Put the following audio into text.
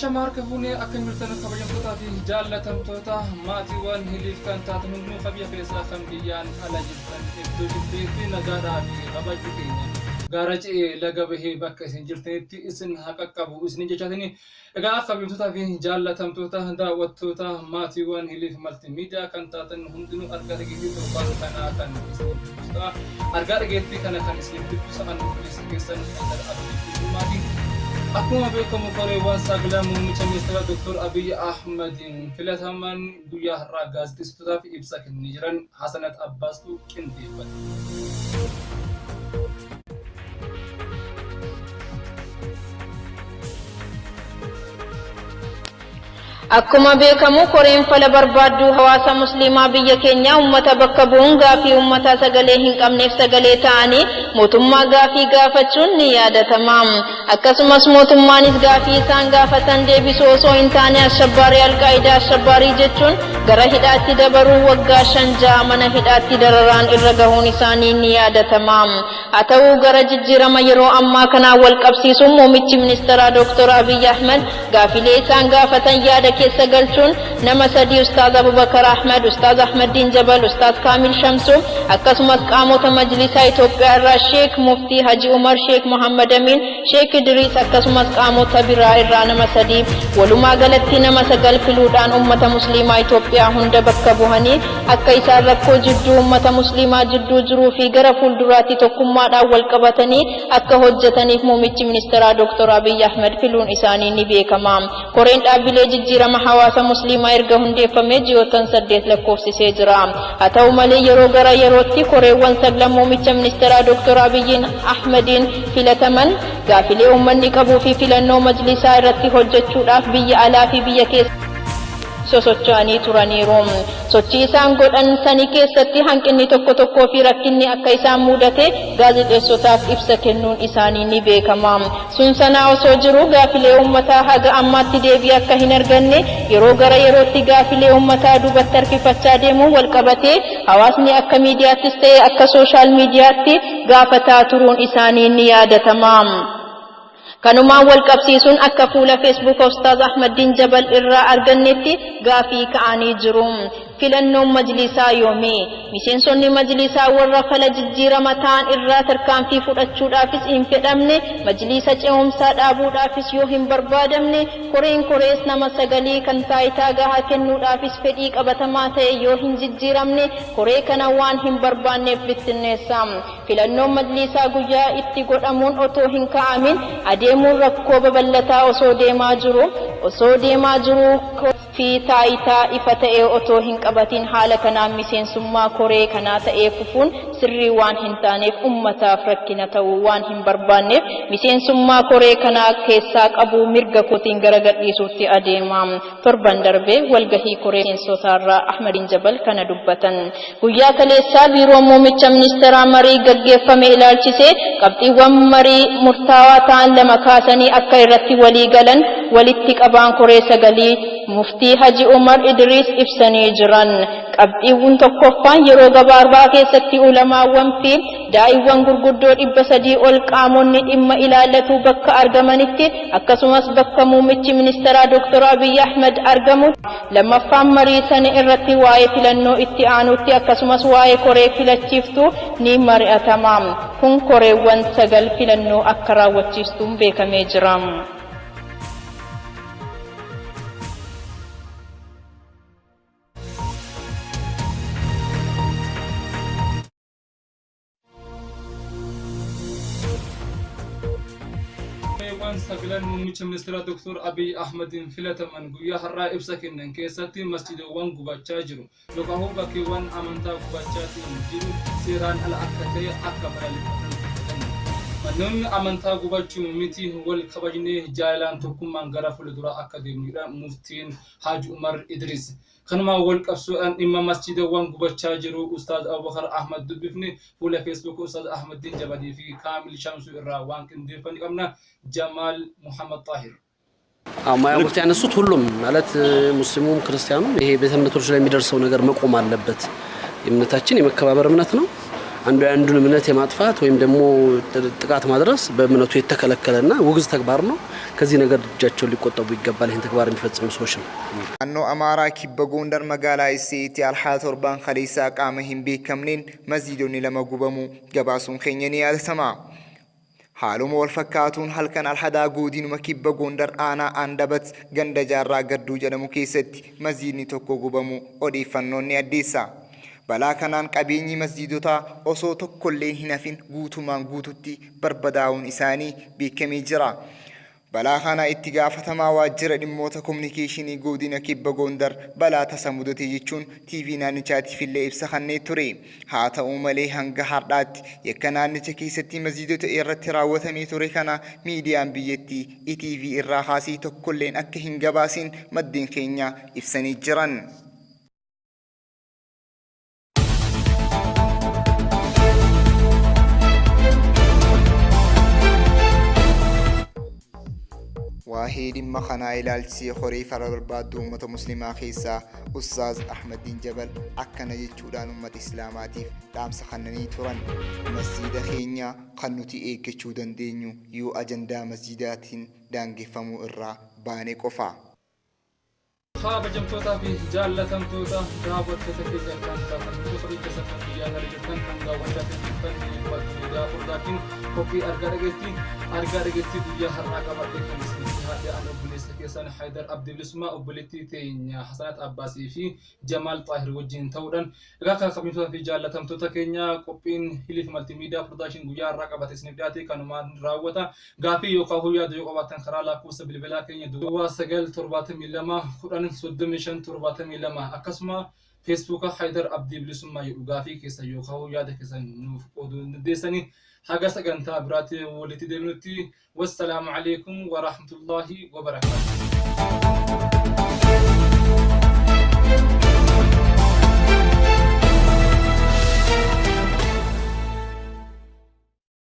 Ashamarka hune akan mirtana kabajamtoota fi jaallatamtoota maatiiwwan hiliif kan taatan hundinuu qabiyya keessaa kan biyyaan ala jirtan iddoo jirtee fi nagaadhaa fi kabajuu keenya gaara ce'ee laga bahee bakka isin jirtanitti isin haqaqqabu isin jechaatanii egaa kabajamtoota fi jaallatamtoota daawwattoota maatiiwwan hiliif maltiimiidiyaa kan taatan hundinuu argaa dhageettii torbaan kanaa kan isin dubbisaa argaa dhageettii kana kan isin dubbisan keessan maatii Akkuma beekamu koreewwan sagalee muummicha ministeera Dr. Abiy Ahmed filataman guyyaa har'aa gaazexeessitootaaf ibsa kennanii jiran Hasanat Abbaastu qindeeffate. Akkuma beekamu koreen fala barbaaddu hawaasa musliimaa biyya keenya ummata bakka bu'uun gaafii ummata sagalee hin qabneef sagalee ta'anii mootummaa gaafii gaafachuun ni yaadatama. Akkasumas mootummaanis gaafii isaan gaafatan deebisuu osoo hin taane ashabbarii alqaa'idaa ashabbarii jechuun gara hidhaatti dabaruu waggaa 5 mana hidhaatti dararaan irra gahuun isaanii ni yaadatama. Haa ta'u gara jijjiirama yeroo ammaa kanaa wal qabsiisuun muummichi ministeeraa Dr. Abiy Ahmed gaafilee isaan gaafatan yaada keessa galchuun nama sadii Ustaaz Abubakar Ahmed, Ustaaz Ahmadiin Jabal, Ustaaz Kaamil Shamsuu akkasumas qaamota majlisaa Itoophiyaa irraa Sheek Muftii Haji Umar, Sheek Muhammad Amin, Sheek Idris akkasumas qaamota biraa irraa nama sadii walumaa galatti nama 9 filuudhaan ummata musliimaa Itoophiyaa hunda bakka bu'anii akka isaan rakkoo jidduu ummata musliimaa jidduu jiruu fi gara fuulduraatti tokkummaadhaan wal qabatanii akka hojjetaniif muummichi ministeeraa Dr. Abiy Ahmed filuun isaanii ni beekama. Koreen dhaabbilee jijjiirama hawaasa musliimaa erga hundeeffamee ji'ootan 8 lakkoofsisee jira. Haa ta'u malee yeroo gara yerootti koreewwan saglan muummicha ministeeraa Dr. Abiy Ahmediin filataman gaafilee uummanni qabuu fi filannoo majlisaa irratti hojjechuudhaaf biyya alaa fi biyya keessa sosocho'anii turaniiru. Sochii isaan godhan sanii keessatti hanqinni tokko fi rakkinni akka isaan mudate gaazexeessotaaf ibsa kennuun isaanii ni beekama. Sun sanaa osoo jiru gaafilee uummataa haga ammaatti deebii akka hin arganne yeroo gara yerootti gaafilee uummataa duubatti harkifachaa deemuun wal qabatee hawaasni akka miidiyaattis ta'e akka sooshaal miidiyaatti gaafataa turuun isaanii ni yaadatama. Kanumaan wal qabsiisuun akka fuula Facebook Ustaaz Ahmadiin Jabal irraa argannetti gaafii ka'anii jiru. Filannoon majlisaa yoomii miseensonni majlisaa warra fala jijjiirama ta'an irraa tarkaanfii fudhachuudhaafis hin fedhamne majlisa ce'umsaa dhaabuudhaafis yoo hin barbaadamne korees nama 9 kan taayitaa gahaa kennuudhaafis fedhii qabatamaa ta'e yoo hin jijjiiramne koree kana waan hin barbaanneef bittinneessa. Filannoon majlisaa guyyaa itti godhamuun otoo hin ka'amin adeemuun rakkoo babal'ataa osoo deemaa jiru fi taayitaa ifa ta'e otoo hin qabatin haala kanaan miseensummaa koree kanaa ta'ee fufuun sirrii waan hin taaneef ummataaf rakkina ta'uu waan hin barbaanneef miseensummaa koree kanaa keessaa qabu mirga kootiin gara gadhiisuutti adeema. Torban darbee walgahii koree miseensotaarraa Ahmadiin Jabal kana dubbatan. Guyyaa kaleessaa biiroon muummicha ministeeraa marii gaggeeffame ilaalchisee qabxiiwwan marii murtaawaa ta'an 2 kaasanii akka irratti walii galan walitti qabaan koree 9 Muftii Haji Umar Idris ibsanii jiran. Qabxiiwwan tokkoffaan yeroo gabaabaa keessatti ulamaawwan fi daa'imman gurguddoo 300 ol qaamonni dhimma ilaallatu bakka argamanitti akkasumas bakka muummichi ministeeraa Dr. Abiy Ahmed argamu. Lammaffaan marii sana irratti waa'ee filannoo itti aanutti akkasumas waa'ee koree filachiiftuu ni mari'atama. Kun koreewwan 9 filannoo akka raawwachiistuun beekamee jira. Sagaleen muummicha ministeera Dr. Abiy Ahmediin filataman guyyaa har'aa ibsa kennan keessatti masjiidawwan gubachaa jiru. Yookaan bakkeewwan amantaa gubachaa jiru seeraan ala akka ta'e akka balaaleffatan. Manoonni amantaa gubachuu miti wal kabajnee jaalaan tokkummaan gara fuulduraa akka deemnudha muftiin Haji Umar Idris. Kanuma wal qabsuudhaan dhimma masjiidawwan gubachaa jiru Ustaaz Abubakar Ahmed dubbifne fuula Facebook Ustaaz Ahmadiin Jabalii fi Kaamil Shamsuu irraa waan qindeeffame qabna. Jamal Muhammad Tahir ማያ ሙፍቲ ያነሱት ሁሉም ማለት ሙስሊሙም ክርስቲያኑም ይሄ ቤተ እምነቶች ላይ የሚደርሰው ነገር መቆም አለበት። እምነታችን የመከባበር እምነት ነው። አንዱን እምነት የማጥፋት ወይም ደግሞ ጥቃት ማድረስ በእምነቱ የተከለከለና ውግዝ ተግባር ነው። ከዚህ ነገር እጃቸውን ሊቆጠቡ ይገባል። ይሄን ተግባር የሚፈጽሙ ሰዎች ነው። አኖ አማራ ኪበ ጎንደር መጋላ ኢሲቲ አልሐ ቶርባን ኸሊሳ ቃመሂን ቤከምኔን መስጂዶኒ ለመጉበሙ ገባሱን ኸኘኒ ያልሰማ حالو مول فكاتون هلكن الحدا غودين مكيب غوندر انا اندبت غند جارا غدو جدمو كيست مسجدني توكو غبمو اودي فنوني اديسا بلا كانان قبيني مسجدوتا اوسو توكلي هنافين غوتومان غوتوتي بربداون اساني بكمي جرا بلا خانا اتغافتما واجر دموتا كومونيكيشني غودينا كيب غوندر بلا تسمودتي يچون تي في نان چاتي في ليبس خني توري هاتا اوملي هنگ هاردات يكنان چكيستي مسجدوت ايرتراوتمي توري كانا ميديان بيتي اي تي في الراحاسي توكلين اك هنگباسين مدين كينيا افسني جران واحد مخنا إلى السي خريف البرباد أمة مسلمة خيسا أستاذ أحمد دين جبل أكنا جتشودان أمة إسلاماتي دام سخنني توران مسجد خينيا خنوتي إيك جتشودان دينيو يو أجندا مسجدات دانجي فمو إرّا باني كفا خاب جمتوتا في جالة تمتوتا رابط تتكيزا كان تاتن تخرج جسفن بيانا رجتن تنغا وجات تنفن والميدا فرداكين كوكي أرغارغتي بيا حراقا بردكن هذا أنا بليس كيسان حيدر عبد الاسماء وبلتي تين حسنات عباسي في جمال طاهر وجين تودن غاكا خميتوتا في جالة تمتوتا كينيا كوبين هيليف مالتي ميديا فرداشين غيا راقا باتسنبداتي كانوا راوتا غافي يوقا هويا ديوقا باتن خرالا كوس بالبلا كينيا دوا سجل ترباتم لما قران سودمشن ترباتم لما اكسما فيسبوك حيدر عبد الاسماء غافي كيسا يوقا هويا دكسن نوف قودو ندسني حاجة سجنتا براتي ولتي دمنتي والسلام عليكم ورحمة الله وبركاته.